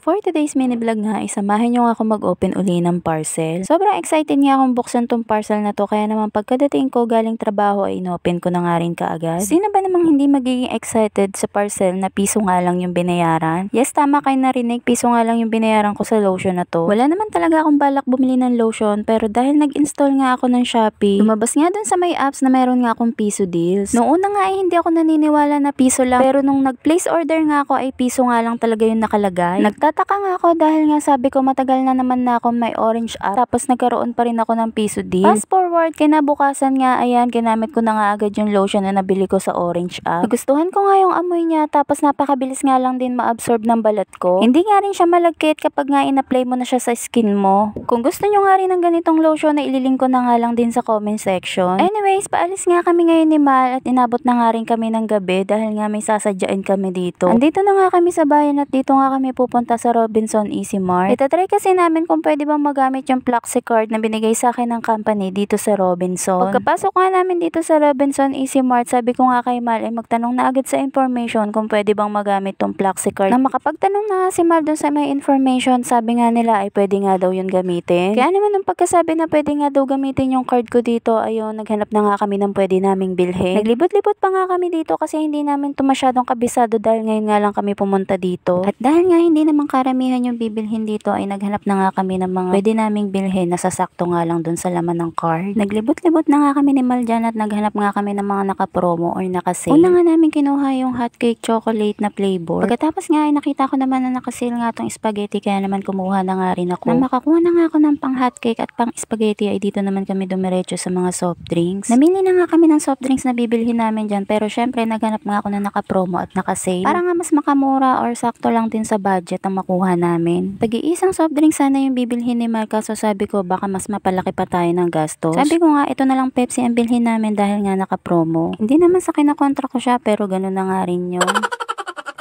For today's mini vlog nga, isamahin nyo nga ako mag-open uli ng parcel. Sobrang excited nga akong buksan tong parcel na to, kaya naman pagkadating ko galing trabaho ay inopen ko na nga rin kaagad. Sino ba namang hindi magiging excited sa parcel na piso nga lang yung binayaran? Yes, tama kayo narinig, piso nga lang yung binayaran ko sa lotion na to. Wala naman talaga akong balak bumili ng lotion, pero dahil nag-install nga ako ng Shopee, lumabas nga dun sa may apps na meron nga akong piso deals. Noong una nga ay hindi ako naniniwala na piso lang, pero nung nag-place order nga ako ay piso nga lang talaga yung nakalagay. Nagtataka nga ako dahil nga sabi ko matagal na naman na ako may orange app, tapos nagkaroon pa rin ako ng piso deal. Fast forward, kinabukasan nga, ayan, ginamit ko na nga agad yung lotion na nabili ko sa orange app. Nagustuhan ko nga yung amoy niya, tapos napakabilis nga lang din ma-absorb ng balat ko. Hindi nga rin siya malagkit kapag nga in-apply mo na siya sa skin mo. Kung gusto nyo nga rin ng ganitong lotion, na ililink ko na nga lang din sa comment section. Anyways, paalis nga kami ngayon ni Mal at inabot na nga rin kami ng gabi dahil nga may sasadyain kami dito. Andito na nga kami sa bayan at dito nga kami pupunta sa Robinson Easy Mart. Itatry kasi namin kung pwede bang magamit yung Flexi card na binigay sa akin ng company dito sa Robinson. Pagkapasok nga namin dito sa Robinson Easy Mart, sabi ko nga kay Mal ay magtanong na agad sa information kung pwede bang magamit tong Flexi card. Na makapagtanong na si Mal dun sa may information, sabi nga nila ay pwede nga daw yun gamitin. Kaya naman nung pagkasabi na pwede nga daw gamitin yung card ko dito, ayun, naghanap na nga kami ng pwede naming bilhin. Naglibot-libot pa nga kami dito kasi hindi namin to masyadong kabisado dahil ngayon nga lang kami pumunta dito. At dahil nga hindi naman karamihan yung bibilhin dito, ay naghanap na nga kami ng mga pwede naming bilhin na sasakto nga lang dun sa laman ng card. Naglibot-libot na nga kami ni Mal dyan at naghanap nga kami ng mga naka-promo or naka-sale. Una nga namin kinuha yung hot cake chocolate na flavor. Pagkatapos nga ay nakita ko naman na naka-sale nga tong spaghetti, kaya naman kumuha na nga rin ako. Na makakuha na nga ako ng pang hot cake at pang spaghetti, ay dito naman kami dumiretso sa mga soft drinks. Namili na nga kami ng soft drinks na bibilhin namin dyan, pero syempre naghanap nga ako na naka-promo at naka-sale. Para nga mas makamura or sakto lang din sa budget ang makuha namin. Tagi-isang soft drink sana yung bibilhin ni Mal, kaso sabi ko baka mas mapalaki pa tayo ng gastos. Sabi ko nga ito na lang Pepsi ang bilhin namin dahil nga naka-promo. Hindi naman sa kinakontra ko siya, pero ganun na nga rin yun.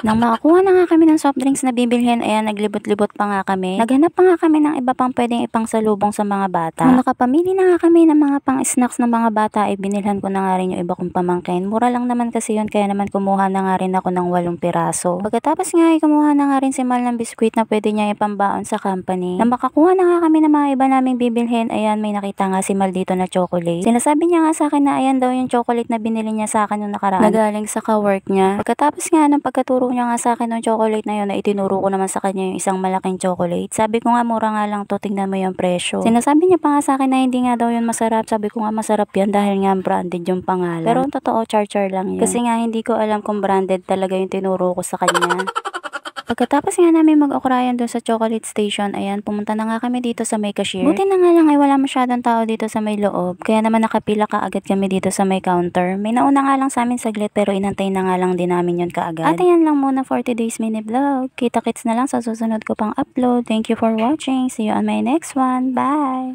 Nang makakuha na nga kami ng soft drinks na bibilhin, ayan, naglibot-libot pa nga kami. Naghanap pa nga kami ng iba pang pwedeng ipangsalubong sa mga bata. Nung nakapamili na nga kami ng mga pang-snacks ng mga bata, ay binilhan ko na nga rin yung iba kong pamangkin. Mura lang naman kasi yun, kaya naman kumuha na nga rin ako ng 8 piraso. Pagkatapos nga ay kumuha na nga rin si Mal ng biskwit na pwede niya ipambaon sa company. Nang makakuha na nga kami ng mga iba naming bibilhin, ayan, may nakita nga si Mal dito na chocolate. Sinasabi niya nga sa akin na ayan daw yung chocolate na binili niya sa akin nung nakaraan, nagaling sa ka-work niya. Pagkatapos nga ng pagkaturo niya nga sa akin ng chocolate na yun, na itinuro ko naman sa kanya yung isang malaking chocolate. Sabi ko nga mura nga lang to, tingnan mo yung presyo. Sinasabi niya pa nga sa akin na hindi nga daw yun masarap. Sabi ko nga masarap yan dahil nga branded yung pangalan. Pero ang totoo, char-char lang yun. Kasi nga hindi ko alam kung branded talaga yung tinuro ko sa kanya. Pagkatapos nga namin mag-okrayan doon sa chocolate station, ayan, pumunta na nga kami dito sa may cashier. Buti na nga lang ay wala masyadong tao dito sa may loob, kaya naman nakapila ka agad kami dito sa may counter. May nauna nga lang sa amin saglit, pero inantay na nga lang din namin yun kaagad. At ayan lang muna for today's mini vlog. Kita-kits na lang sa susunod ko pang upload. Thank you for watching. See you on my next one. Bye!